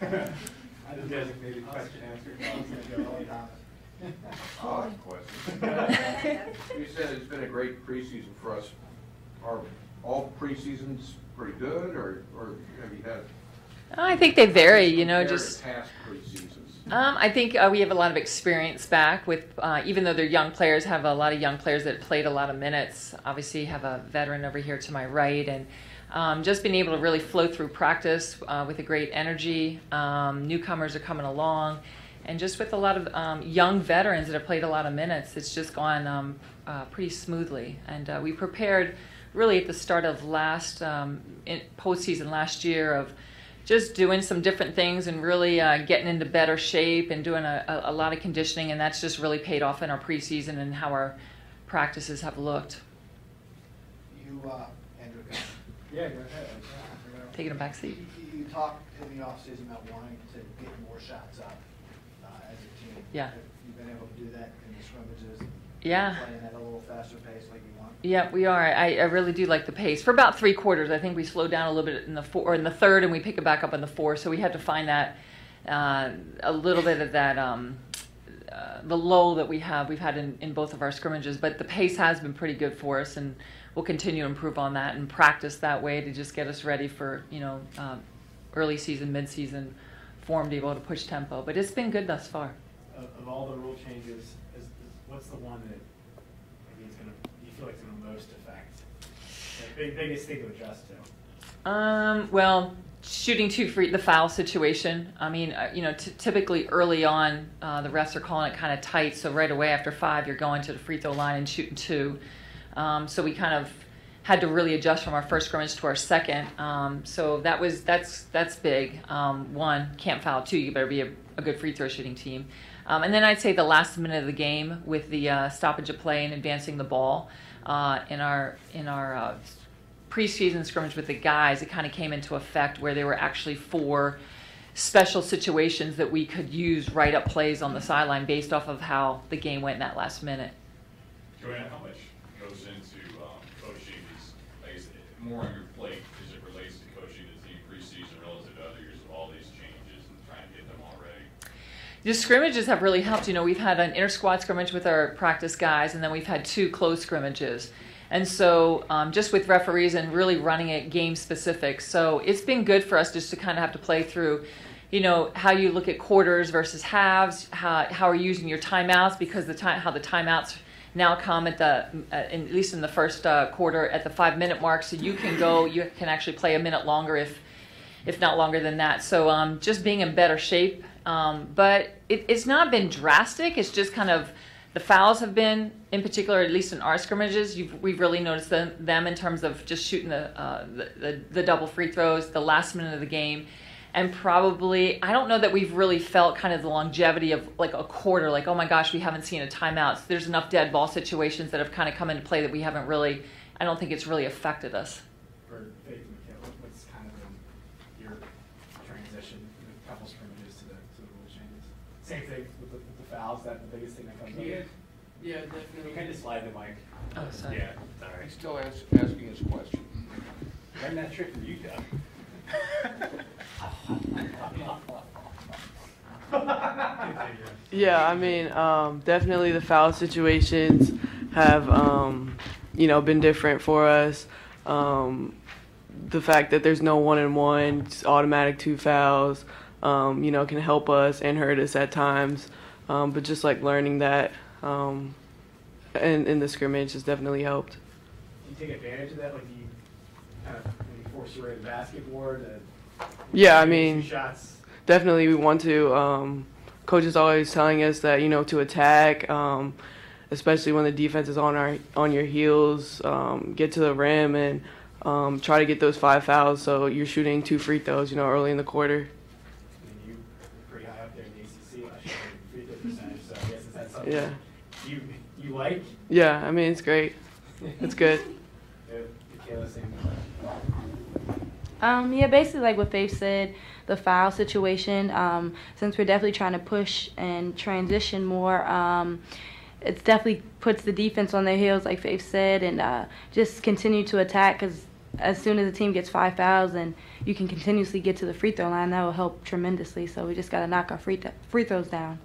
I just designated question answer. I was going to go Odd question. You said it's been a great preseason for us. Are all preseasons pretty good, or have you had? I think they vary, you know, just. Past preseasons. I think we have a lot of experience back with, even though they're young players, have a lot of young players that played a lot of minutes. Obviously, have a veteran over here to my right, and just being able to really flow through practice with a great energy. Newcomers are coming along, and just with a lot of young veterans that have played a lot of minutes, it's just gone pretty smoothly. And we prepared really at the start of postseason last year of just doing some different things and really getting into better shape and doing a lot of conditioning, and that's just really paid off in our preseason and how our practices have looked. You, Andrew, Yeah, go ahead. Taking a back seat. You talked in the offseason about wanting to get more shots up as a team. Yeah. Have you been able to do that in the scrimmages? Yeah. Playing at a little faster pace like you want? Yeah, we are. I really do like the pace. For about 3 quarters, I think we slowed down a little bit in the third, and we pick it back up in the fourth. So we had to find that a little bit of that the lull that we've had in both of our scrimmages. But the pace has been pretty good for us, and we'll continue to improve on that and practice that way to just get us ready for early season, mid season form to be able to push tempo. But it's been good thus far. Of all the rule changes, what's the one that you feel like it's going to most affect? The biggest thing to adjust to? Well, shooting 2 free, the foul situation. I mean, typically early on, the refs are calling it kind of tight. So right away after 5, you're going to the free throw line and shooting 2. So we kind of had to really adjust from our first scrimmage to our second. So that's big. 1, can't foul. 2, you better be a good free throw shooting team. And then I'd say the last minute of the game with the stoppage of play and advancing the ball in our preseason scrimmage with the guys, it kind of came into effect where there were actually 4 special situations that we could use right up plays on the sideline based off of how the game went in that last minute. Joanne, how much goes into coaching these, more on your plate as it relates to coaching the team preseason relative to other years of all these changes and trying to get them all ready? The scrimmages have really helped. We've had an inter-squad scrimmage with our practice guys, and then we've had 2 closed scrimmages. And so just with referees and really running it game specific. So it's been good for us just to kind of have to play through, how you look at quarters versus halves, how are you using your timeouts, because how the timeouts now come at least in the first quarter at the 5-minute mark. So you can actually play a minute longer if not longer than that. So just being in better shape. But it's not been drastic. It's just kind of the fouls have been, in particular, at least in our scrimmages, we've really noticed them in terms of just shooting the double free throws, the last minute of the game. And probably, I don't know that we've really felt kind of the longevity of like a quarter, like, oh my gosh, we haven't seen a timeout. So there's enough dead ball situations that have kind of come into play that we haven't really, I don't think it's really affected us. For Faith and Mikayla, what's kind of your transition, a couple scrimmages to the rule changes? Same thing with the fouls, that's the biggest thing that comes up. Yeah, definitely. You kind of slide the mic. Oh, sorry. Yeah, sorry. He's still asking his question. Learn that trick from you, Doug. Yeah, I mean, definitely the foul situations have, been different for us. The fact that there's no 1-and-1, just automatic 2 fouls, can help us and hurt us at times. But just like learning that in the scrimmage has definitely helped. Do you take advantage of that? Like, do you kind of force your way to the basketboard? Yeah, I mean, 2 shots? Definitely we want to. Coach is always telling us that, to attack, especially when the defense is on your heels, get to the rim and try to get those 5 fouls so you're shooting 2 free throws, early in the quarter. You're pretty high up there in the ACC last year, free throw percentage, so I guess is that something you like? Yeah, I mean, it's great. It's good. Mikayla, same. Yeah, basically like what Faith said, the foul situation, since we're definitely trying to push and transition more, it definitely puts the defense on their heels, like Faith said, and just continue to attack because as soon as the team gets 5 fouls and you can continuously get to the free throw line, that will help tremendously. So we just got to knock our free throws down.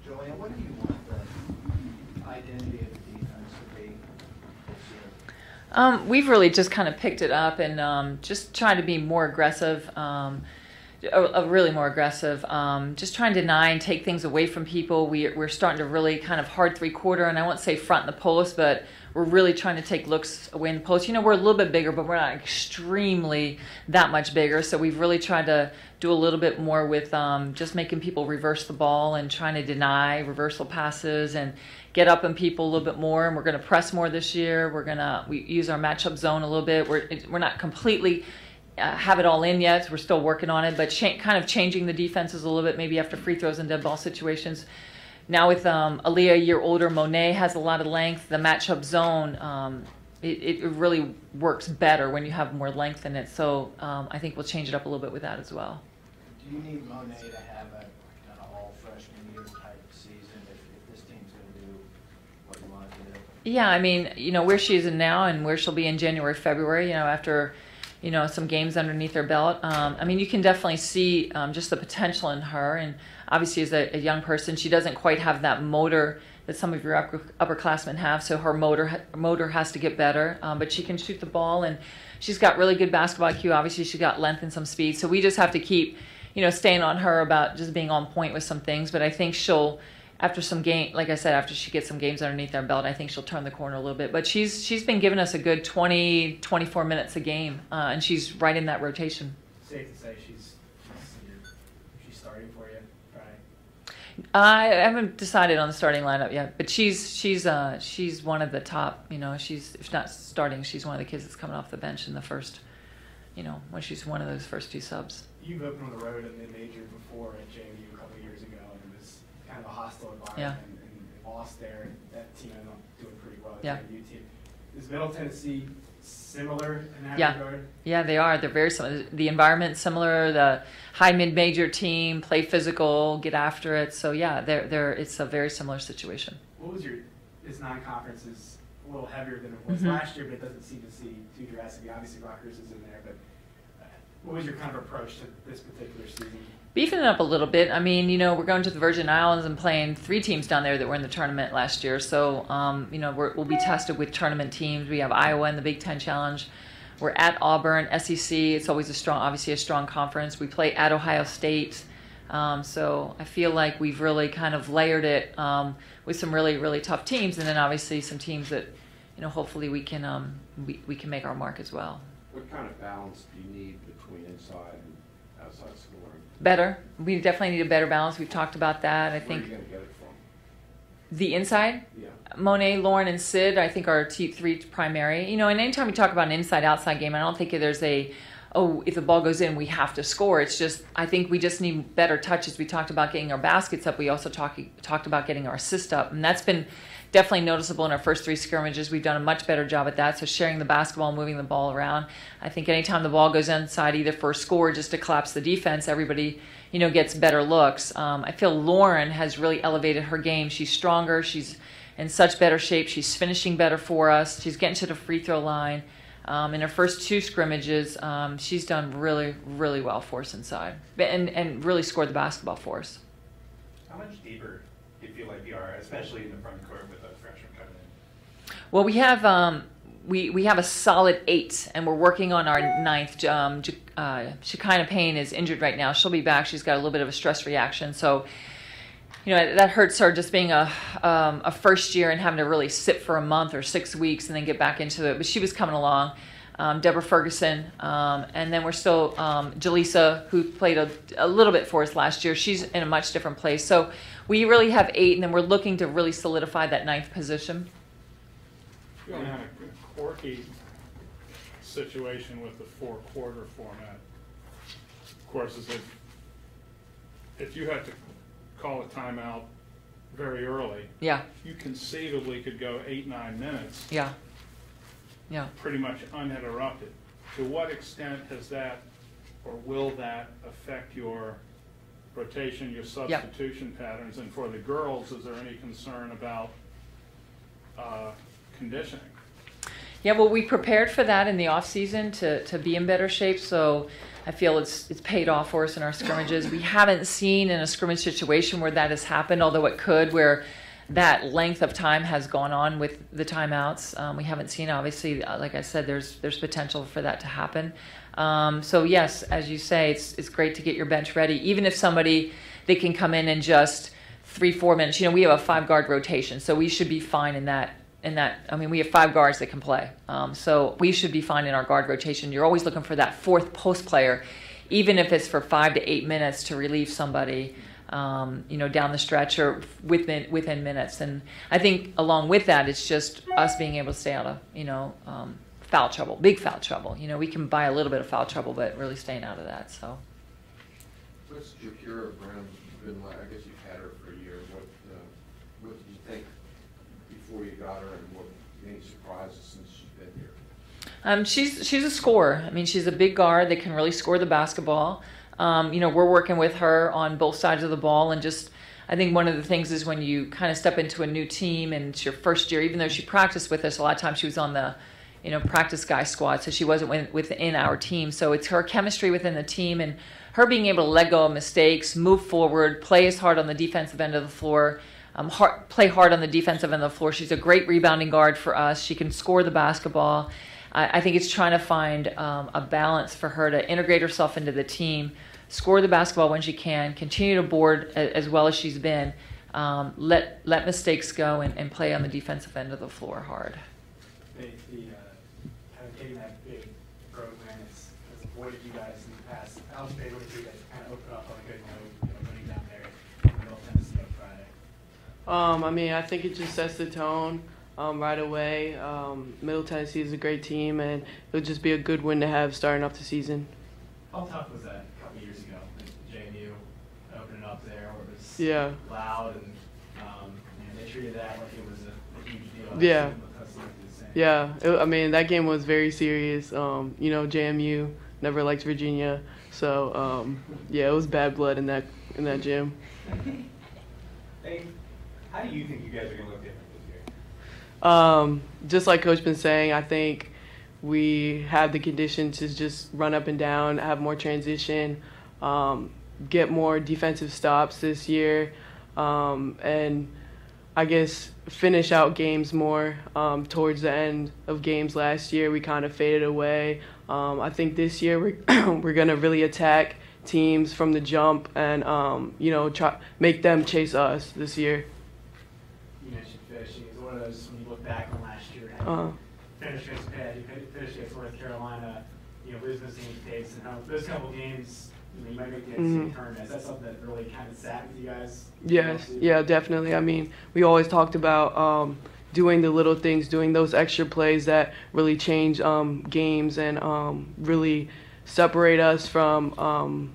Joanne, what do you want the identity of the defense to be this year? We've really just kind of picked it up and just trying to be more aggressive, really more aggressive. Just trying to deny and take things away from people. We're starting to really kind of hard three-quarter, and I won't say front in the post, but we're really trying to take looks away in the post. You know, we're a little bit bigger, but we're not extremely that much bigger. So we've really tried to do a little bit more with just making people reverse the ball and trying to deny reversal passes and get up on people a little bit more. And we're going to press more this year. We use our matchup zone a little bit. We're not completely have it all in yet. We're still working on it, but kind of changing the defenses a little bit, maybe after free throws and dead ball situations. Now with Aaliyah, a year older, Monet has a lot of length. The matchup zone, it really works better when you have more length in it. So I think we'll change it up a little bit with that as well. Do you need Monet to have a kind of all freshman year type season if this team's going to do what you want it to do? Yeah, I mean, you know, where she is in now and where she'll be in January, February, you know, after, you know, some games underneath her belt. I mean, you can definitely see just the potential in her. And obviously, as a young person, she doesn't quite have that motor that some of your upperclassmen have. So her motor has to get better. But she can shoot the ball, and she's got really good basketball IQ. Obviously, she's got length and some speed. So we just have to keep, you know, staying on her about just being on point with some things. But I think she'll, after some game, like I said, after she gets some games underneath her belt, I think she'll turn the corner a little bit. But she's been giving us a good 20, 24 minutes a game, and she's right in that rotation. Safe to say she's starting for you, right? I haven't decided on the starting lineup yet, but she's one of the top. You know, if not starting, she's one of the kids that's coming off the bench in the first. You know, when she's one of those first two subs. You've opened on the road in mid-major before at JMU a couple of years ago, and it was kind of a hostile environment, Yeah. and lost there. And that team ended up doing pretty well. The Yeah. JMU team. Is Middle Tennessee similar in that Yeah. regard? Yeah, they are. They're very similar. The environment's similar. The high mid-major team, play physical, get after it. So yeah, it's a very similar situation. What was this non-conference is a little heavier than it was Mhm. last year, but it doesn't seem to see too drastically. Obviously, Rutgers is in there, but what was your kind of approach to this particular season? Beefing it up a little bit. I mean, you know, we're going to the Virgin Islands and playing 3 teams down there that were in the tournament last year. So, you know, we'll be tested with tournament teams. We have Iowa in the Big Ten Challenge. We're at Auburn, SEC. It's always obviously a strong conference. We play at Ohio State. So I feel like we've really kind of layered it with some really, really tough teams, and then obviously some teams that, you know, hopefully we can make our mark as well. What kind of balance do you need between inside and outside scoring? Better. We definitely need a better balance. We've talked about that. I think Where are you going to get it from? the inside, Yeah. Monet, Lauren, and Sid, I think are 3 primary. You know, and anytime we talk about an inside-outside game, I don't think there's if the ball goes in, we have to score. It's just, I think we just need better touches. We talked about getting our baskets up. We also talked about getting our assist up. And that's been definitely noticeable in our first 3 scrimmages. We've done a much better job at that. So sharing the basketball, moving the ball around. I think anytime the ball goes inside, either for a score or just to collapse the defense, everybody, you know, gets better looks. I feel Lauren has really elevated her game. She's stronger. She's in such better shape. She's finishing better for us. She's getting to the free throw line. In her first 2 scrimmages, she's done really, really well for us inside, and really scored the basketball for us. How much deeper do you feel like you are, especially in the front court with a freshman coming in? Well, we have a solid 8, and we're working on our 9th. Shekinah Payne is injured right now. She'll be back. She's got a little bit of a stress reaction, so you know that hurts her, just being a first year and having to really sit for a month or 6 weeks and then get back into it. But she was coming along. Deborah Ferguson, and then we're still Jaleesa, who played a little bit for us last year. She's in a much different place. So we really have 8, and then we're looking to really solidify that 9th position. You're in a quirky situation with the 4-quarter format. Of course, is if you had to call a timeout very early, Yeah, you conceivably could go 8-9 minutes. yeah. Pretty much uninterrupted. To what extent has that, or will that affect your rotation, your substitution patterns? And for the girls, is there any concern about conditioning? Yeah, well, we prepared for that in the off season to be in better shape, so I feel it's paid off for us in our scrimmages. We haven't seen in a scrimmage situation where that has happened, although it could, where that length of time has gone on with the timeouts. We haven't seen, obviously, like I said, there's potential for that to happen. So yes, as you say, it's great to get your bench ready, even if somebody, they can come in just 3-4 minutes. We have a 5-guard rotation, so we should be fine in that. I mean, we have 5 guards that can play. So we should be fine in our guard rotation. You're always looking for that 4th post player, even if it's for 5 to 8 minutes to relieve somebody, down the stretch or within minutes. And I think along with that, it's just us being able to stay out of, foul trouble, big foul trouble. We can buy a little bit of foul trouble, but really staying out of that. So. What's Jakira Brown been like? I guess you've had her for a year. What did you think before you got her, and what any surprises since she's been here? She's a scorer. I mean, she's a big guard that can really score the basketball. We're working with her on both sides of the ball, and just I think one of the things is when you kind of step into a new team and it's your first year, even though she practiced with us, a lot of times she was on the practice guy squad, so she wasn't within our team. So it's her chemistry within the team and her being able to let go of mistakes, move forward, play as hard on the defensive end of the floor, play hard on the defensive end of the floor. She's a great rebounding guard for us. She can score the basketball. I think it's trying to find a balance for her to integrate herself into the team, score the basketball when she can, continue to board as well as she's been, let mistakes go and play on the defensive end of the floor hard. Kind of taking that big program has avoided you guys in the past. How big would it be to kind of open up on a good note, running down there in Middle Tennessee on Friday? I mean, I think it just sets the tone right away. Middle Tennessee is a great team, and it would just be a good win to have starting off the season. How tough was that a couple years ago at JMU, opening up there where it was loud and they treated that like it was a huge deal? Yeah. Yeah, I mean, that game was very serious. JMU never liked Virginia, so it was bad blood in that gym. Hey, how do you think you guys are going to look different this year? Just like Coach been saying, I think we have the condition to just run up and down, have more transition, get more defensive stops this year, and I guess finish out games more. Towards the end of games last year, we kind of faded away. I think this year we're going to really attack teams from the jump and try make them chase us this year. You mentioned finishing. Is one of those when you look back on last year, finish against Pitt, you finished against North Carolina, losing the same pace, and those couple games. You might make the NCAA tournament. Is that something that really kind of sat with you guys? Yes, yeah, definitely. I mean, we always talked about doing the little things, doing those extra plays that really change games and really separate us from,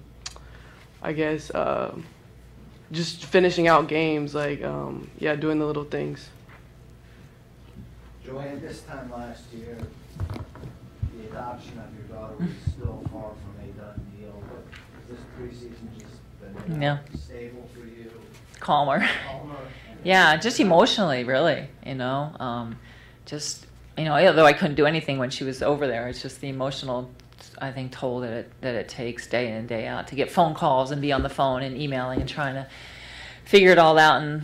just finishing out games, doing the little things. Joanne, this time last year, the adoption of your daughter was still far from a done deal, but this preseason just been stable for you? Calmer. Yeah, just emotionally, really, although I couldn't do anything when she was over there, it's just the emotional, I think, toll that it takes day in and day out to get phone calls and be on the phone and emailing and trying to figure it all out and,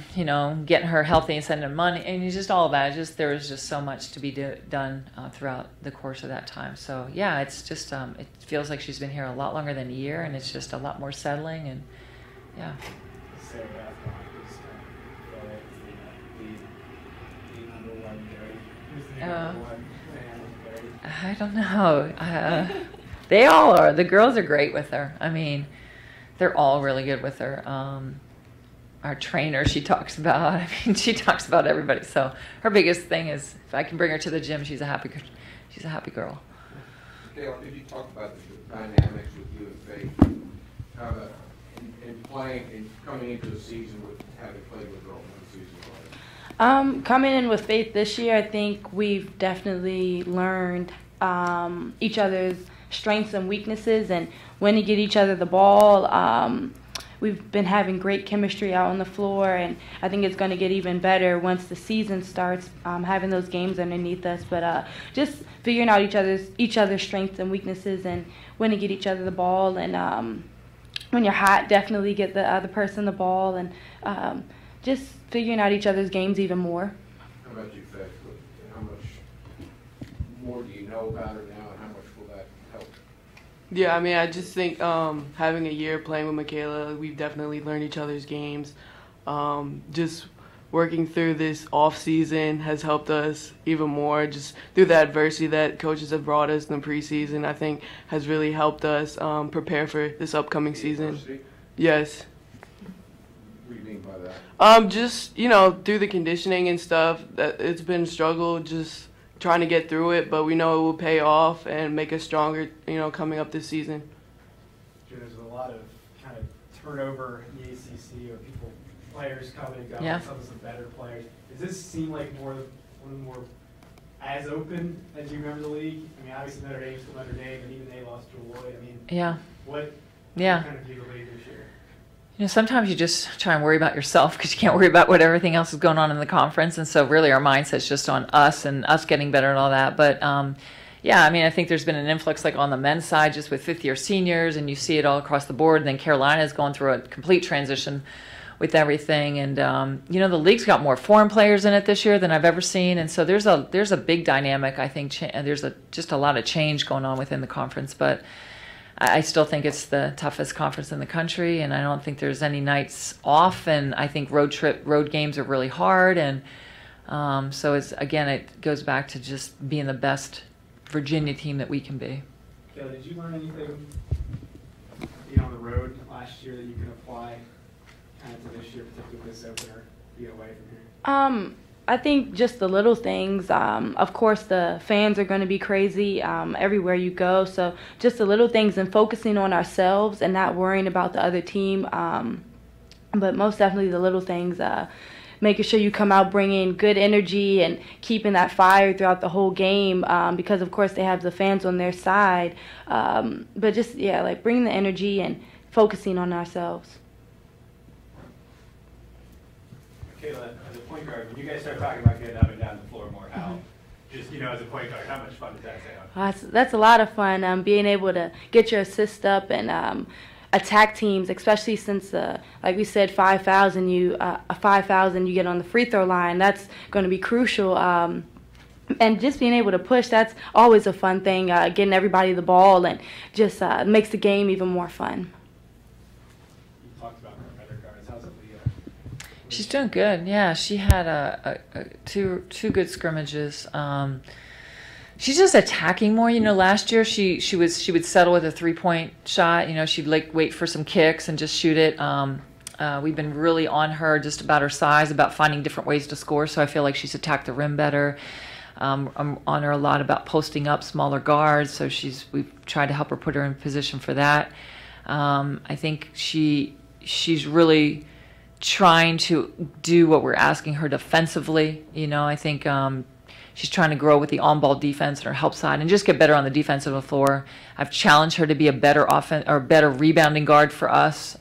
getting her healthy and sending her money. And it's just all of that. There was just so much to be done throughout the course of that time. So, yeah, it's just, it feels like she's been here a lot longer than a year, and it's just a lot more settling. And, yeah. I don't know. They all are. The girls are great with her. I mean, they're all really good with her. Our trainer, she talks about. I mean, she talks about everybody. So her biggest thing is if I can bring her to the gym, she's a happy girl. Mikayla, did you talk about the dynamics with you and Faith? How about in playing and coming into the season with having played with her all one season? Coming in with Faith this year, I think we've definitely learned each other's strengths and weaknesses and when to get each other the ball. we've been having great chemistry out on the floor, and I think it's going to get even better once the season starts, having those games underneath us. But just figuring out each other's strengths and weaknesses, and when to get each other the ball, and when you're hot, definitely get the other person the ball, and just figuring out each other's games even more. How about you, Faith? How much more do you know about her now, and how much will that help? Yeah, I mean, I just think having a year playing with Mikayla, we've definitely learned each other's games. Just working through this off season has helped us even more. Just through the adversity that coaches have brought us in the preseason, I think has really helped us prepare for this upcoming season. Adversity? Yes. What do you mean by that? Just through the conditioning and stuff, that it's been a struggle. Just trying to get through it, but we know it will pay off and make us stronger, coming up this season. There's a lot of kind of turnover in the ACC, or players coming and going, Yeah. some of the better players. Does this seem like one of the more as open as you remember the league? I mean, obviously Notre Dame's still Notre Dame, and even they lost to Lloyd. I mean, Yeah. what Yeah. kind of view the league this year? Sometimes you just try and worry about yourself because you can't worry about what everything else is going on in the conference. And so really our mindset's just on us and us getting better and all that. But, yeah, I mean, I think there's been an influx like on the men's side just with fifth-year seniors, and you see it all across the board. And then Carolina's going through a complete transition with everything. And, the league's got more foreign players in it this year than I've ever seen. And so there's a big dynamic, I think. There's just a lot of change going on within the conference. But I still think it's the toughest conference in the country, and I don't think there's any nights off. And I think road games are really hard, and so it goes back to just being the best Virginia team that we can be. Kayla, did you learn anything, on the road last year that you can apply kind of to this year, particularly this opener, being away from here? I think just the little things. Of course, the fans are going to be crazy everywhere you go. So just the little things and focusing on ourselves and not worrying about the other team. But most definitely the little things, making sure you come out bringing good energy and keeping that fire throughout the whole game because, of course, they have the fans on their side. But just, like bringing the energy and focusing on ourselves. Kayla, as a point guard, when you guys start talking about getting up and down the floor more, how, just, as a point guard, how much fun does that sound? That's a lot of fun, being able to get your assist up and attack teams, especially since, like we said, 5,000 you get on the free throw line. That's going to be crucial. And just being able to push, that's always a fun thing, getting everybody the ball, and just makes the game even more fun. You talked about her better guards. How's it, Leah? She's doing good. Yeah, she had two good scrimmages. She's just attacking more. Last year she would settle with a 3-point shot. She'd wait for some kicks and just shoot it. We've been really on her just about her size, about finding different ways to score. So I feel like she's attacked the rim better. I'm on her a lot about posting up smaller guards. So we've tried to help her put her in position for that. I think she's really trying to do what we're asking her defensively. I think she's trying to grow with the on-ball defense and her help side and just get better on the defensive floor. I've challenged her to be a better better rebounding guard for us,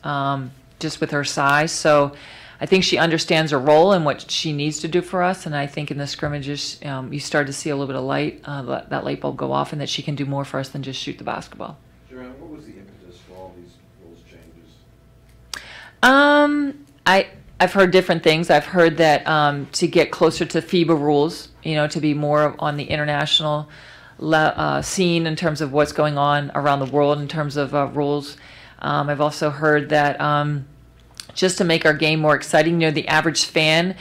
just with her size. So I think she understands her role and what she needs to do for us. And I think in the scrimmages, you start to see a little bit of light, that light bulb go off, and that she can do more for us than just shoot the basketball. Joanne, what was the impetus for all these rules changes? I've heard different things. I've heard that to get closer to FIBA rules, to be more on the international scene in terms of what's going on around the world in terms of rules. I've also heard that just to make our game more exciting, the average fan,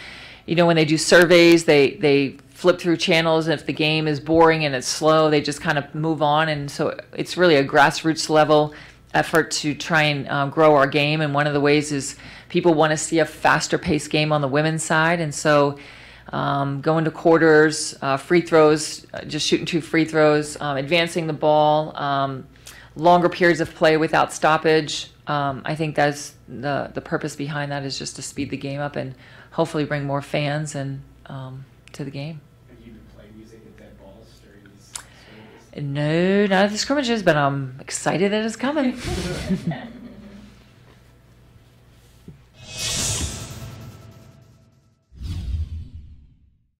when they do surveys, they flip through channels, and if the game is boring and it's slow, they just kind of move on. And so it's really a grassroots level effort to try and grow our game. And one of the ways is people want to see a faster paced game on the women's side. And so going to quarters, free throws, just shooting 2 free throws, advancing the ball, longer periods of play without stoppage. I think that's the purpose behind that, is just to speed the game up and hopefully bring more fans and to the game. Have you been playing music at dead balls during these scrimmages? No, not at the scrimmages, but I'm excited that it's coming.